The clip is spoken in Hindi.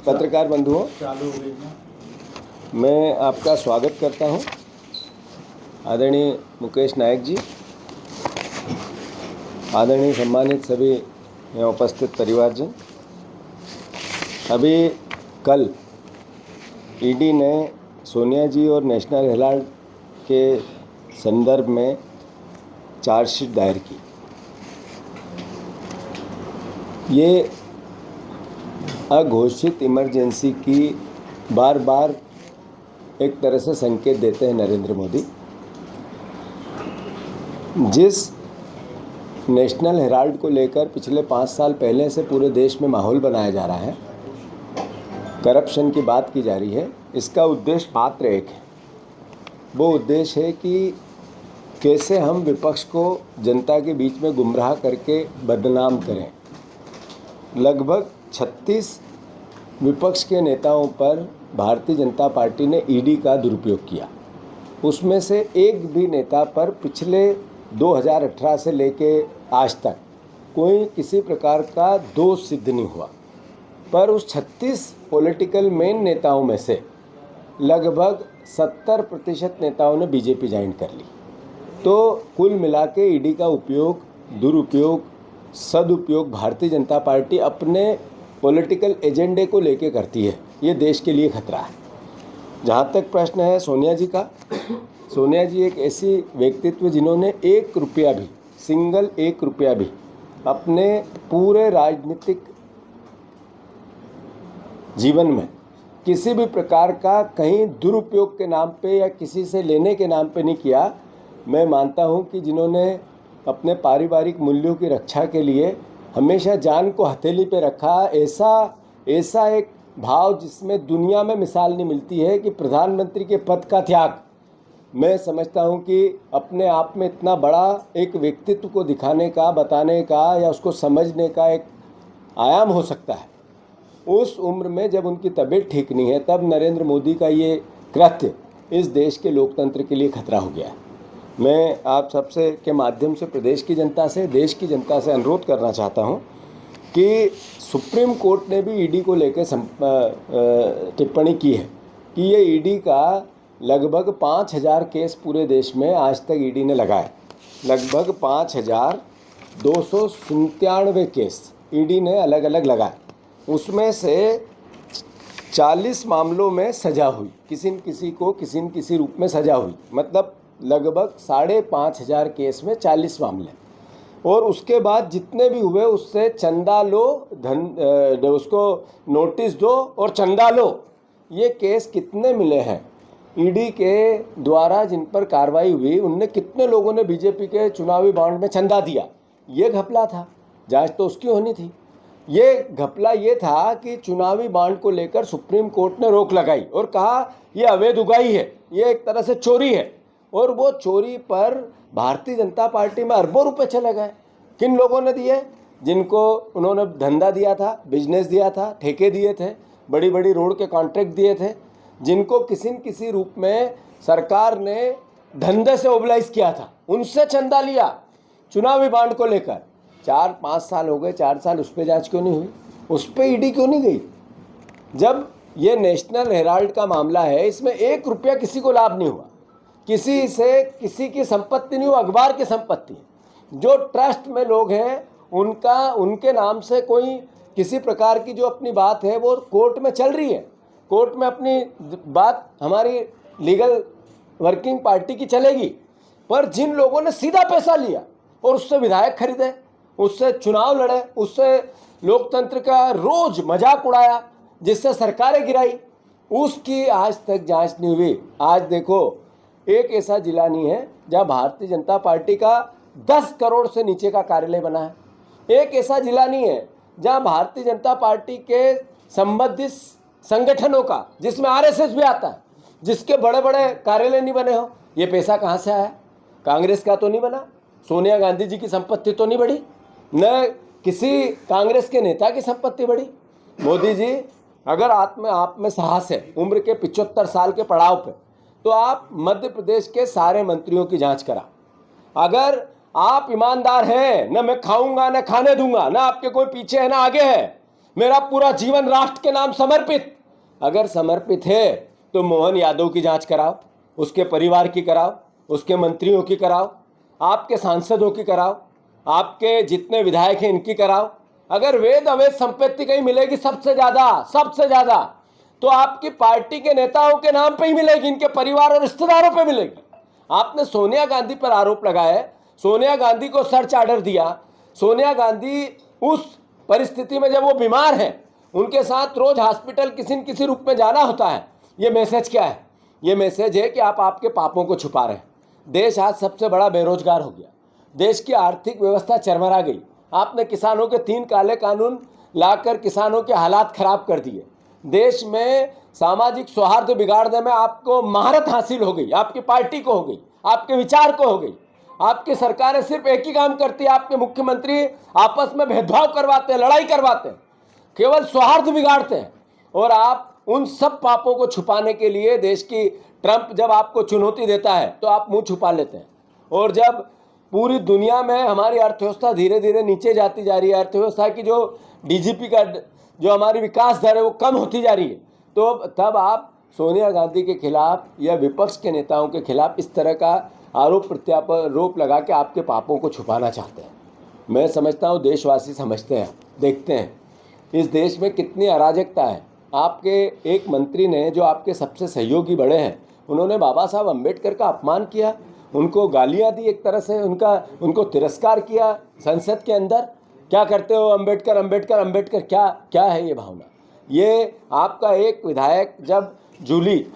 पत्रकार बंधुओं, मैं आपका स्वागत करता हूं। आदरणीय मुकेश नायक जी, आदरणीय सम्मानित सभी यहाँ उपस्थित परिवारजन, अभी कल ईडी ने सोनिया जी और नेशनल हेराल्ड के संदर्भ में चार्जशीट दायर की। ये अघोषित इमरजेंसी की बार बार एक तरह से संकेत देते हैं नरेंद्र मोदी। जिस नेशनल हेराल्ड को लेकर पिछले 5 साल पहले से पूरे देश में माहौल बनाया जा रहा है, करप्शन की बात की जा रही है, इसका उद्देश्य मात्र एक है। वो उद्देश्य है कि कैसे हम विपक्ष को जनता के बीच में गुमराह करके बदनाम करें। लगभग 36 विपक्ष के नेताओं पर भारतीय जनता पार्टी ने ईडी का दुरुपयोग किया। उसमें से एक भी नेता पर पिछले 2018 से लेके आज तक कोई किसी प्रकार का दोष सिद्ध नहीं हुआ। पर उस 36 पॉलिटिकल मेन नेताओं में से लगभग 70% नेताओं ने बीजेपी ज्वाइन कर ली। तो कुल मिला के ईडी का उपयोग, दुरुपयोग, सदुपयोग भारतीय जनता पार्टी अपने पॉलिटिकल एजेंडे को लेके करती है। ये देश के लिए खतरा है। जहाँ तक प्रश्न है सोनिया जी का, सोनिया जी एक ऐसी व्यक्तित्व जिन्होंने 1 रुपया भी, सिंगल 1 रुपया भी अपने पूरे राजनीतिक जीवन में किसी भी प्रकार का कहीं दुरुपयोग के नाम पे या किसी से लेने के नाम पे नहीं किया। मैं मानता हूँ कि जिन्होंने अपने पारिवारिक मूल्यों की रक्षा के लिए हमेशा जान को हथेली पे रखा, ऐसा एक भाव जिसमें दुनिया में मिसाल नहीं मिलती है कि प्रधानमंत्री के पद का त्याग। मैं समझता हूं कि अपने आप में इतना बड़ा एक व्यक्तित्व को दिखाने का, बताने का या उसको समझने का एक आयाम हो सकता है। उस उम्र में जब उनकी तबीयत ठीक नहीं है, तब नरेंद्र मोदी का ये कृत्य इस देश के लोकतंत्र के लिए खतरा हो गया है। मैं आप सबसे के माध्यम से प्रदेश की जनता से, देश की जनता से अनुरोध करना चाहता हूं कि सुप्रीम कोर्ट ने भी ईडी को लेकर टिप्पणी की है कि ये ईडी का लगभग 5000 केस पूरे देश में आज तक ईडी ने लगाए। लगभग 5297 केस ईडी ने अलग अलग लगाए। उसमें से 40 मामलों में सज़ा हुई, किसी न किसी रूप में सज़ा हुई। मतलब लगभग 5500 केस में 40 मामले। और उसके बाद जितने भी हुए उससे चंदा लो, उसको नोटिस दो और चंदा लो। ये केस कितने मिले हैं ईडी के द्वारा जिन पर कार्रवाई हुई, उनने कितने लोगों ने बीजेपी के चुनावी बॉन्ड में चंदा दिया? ये घपला था, जांच तो उसकी होनी थी। ये घपला ये था कि चुनावी बॉन्ड को लेकर सुप्रीम कोर्ट ने रोक लगाई और कहा ये अवैध उगाही है, ये एक तरह से चोरी है। और वो चोरी पर भारतीय जनता पार्टी में अरबों रुपए चले गए। किन लोगों ने दिए? जिनको उन्होंने धंधा दिया था, बिजनेस दिया था, ठेके दिए थे, बड़ी बड़ी रोड के कॉन्ट्रैक्ट दिए थे, जिनको किसी न किसी रूप में सरकार ने धंधे से मोबिलाइज किया था, उनसे चंदा लिया चुनावी बॉन्ड को लेकर। 4-5 साल हो गए, 4 साल उस पर जाँच क्यों नहीं हुई? उस पर ईडी क्यों नहीं गई? जब ये नेशनल हेराल्ड का मामला है, इसमें 1 रुपया किसी को लाभ नहीं हुआ, किसी से किसी की संपत्ति नहीं हुई, अखबार की संपत्ति है। जो ट्रस्ट में लोग हैं उनके नाम से कोई किसी प्रकार की जो अपनी बात है वो कोर्ट में चल रही है। कोर्ट में अपनी बात हमारी लीगल वर्किंग पार्टी की चलेगी। पर जिन लोगों ने सीधा पैसा लिया और उससे विधायक खरीदे, उससे चुनाव लड़े, उससे लोकतंत्र का रोज मजाक उड़ाया, जिससे सरकारें गिराई, उसकी आज तक जांच नहीं हुई। आज देखो, एक ऐसा जिला नहीं है जहां भारतीय जनता पार्टी का 10 करोड़ से नीचे का कार्यालय बना है। एक ऐसा जिला नहीं है जहां भारतीय जनता पार्टी के संबंधित संगठनों का, जिसमें आरएसएस भी आता है, जिसके बड़े बड़े कार्यालय नहीं बने हो। ये पैसा कहाँ से आया? कांग्रेस का तो नहीं बना, सोनिया गांधी जी की संपत्ति तो नहीं बढ़ी, न किसी कांग्रेस के नेता की संपत्ति बढ़ी। मोदी जी, अगर आप में साहस है उम्र के 75 साल के पड़ाव पे, तो आप मध्य प्रदेश के सारे मंत्रियों की जांच करा। अगर आप ईमानदार हैं, न मैं खाऊंगा न खाने दूंगा, न आपके कोई पीछे है न आगे है, मेरा पूरा जीवन राष्ट्र के नाम समर्पित। अगर समर्पित है तो मोहन यादव की जांच कराओ, उसके परिवार की कराओ, उसके मंत्रियों की कराओ, आपके सांसदों की कराओ, आपके जितने विधायक हैं इनकी कराओ। अगर वेद अवैध संपत्ति कहीं मिलेगी सबसे ज़्यादा तो आपकी पार्टी के नेताओं के नाम पे ही मिलेगी, इनके परिवार और रिश्तेदारों पे मिलेगी। आपने सोनिया गांधी पर आरोप लगाया, सोनिया गांधी को सर्च ऑर्डर दिया। सोनिया गांधी उस परिस्थिति में जब वो बीमार हैं, उनके साथ रोज हॉस्पिटल किसी न किसी रूप में जाना होता है। ये मैसेज क्या है? ये मैसेज है कि आप आपके पापों को छुपा रहे हैं। देश आज सबसे बड़ा बेरोजगार हो गया, देश की आर्थिक व्यवस्था चरमरा गई। आपने किसानों के 3 काले कानून लाकर किसानों के हालात खराब कर दिए। देश में सामाजिक सौहार्द बिगाड़ने में आपको महारत हासिल हो गई, आपकी पार्टी को हो गई, आपके विचार को हो गई। आपकी सरकारें सिर्फ एक ही काम करती है, आपके मुख्यमंत्री आपस में भेदभाव करवाते हैं, लड़ाई करवाते हैं, केवल सौहार्द बिगाड़ते हैं। और आप उन सब पापों को छुपाने के लिए देश की ट्रंप जब आपको चुनौती देता है तो आप मुंह छुपा लेते हैं। और जब पूरी दुनिया में हमारी अर्थव्यवस्था धीरे धीरे नीचे जाती जा रही है, अर्थव्यवस्था की जो डीजीपी का जो हमारी विकास दर है वो कम होती जा रही है, तो तब आप सोनिया गांधी के खिलाफ या विपक्ष के नेताओं के खिलाफ इस तरह का आरोप लगा के आपके पापों को छुपाना चाहते हैं। मैं समझता हूँ देशवासी समझते हैं, देखते हैं इस देश में कितनी अराजकता है। आपके एक मंत्री ने, जो आपके सबसे सहयोगी बड़े हैं, उन्होंने बाबा साहब अम्बेडकर का अपमान किया, उनको गालियां दी, एक तरह से उनको तिरस्कार किया संसद के अंदर। क्या करते हो अम्बेडकर अम्बेडकर अम्बेडकर, क्या क्या है ये भावना? ये आपका एक विधायक जब जूली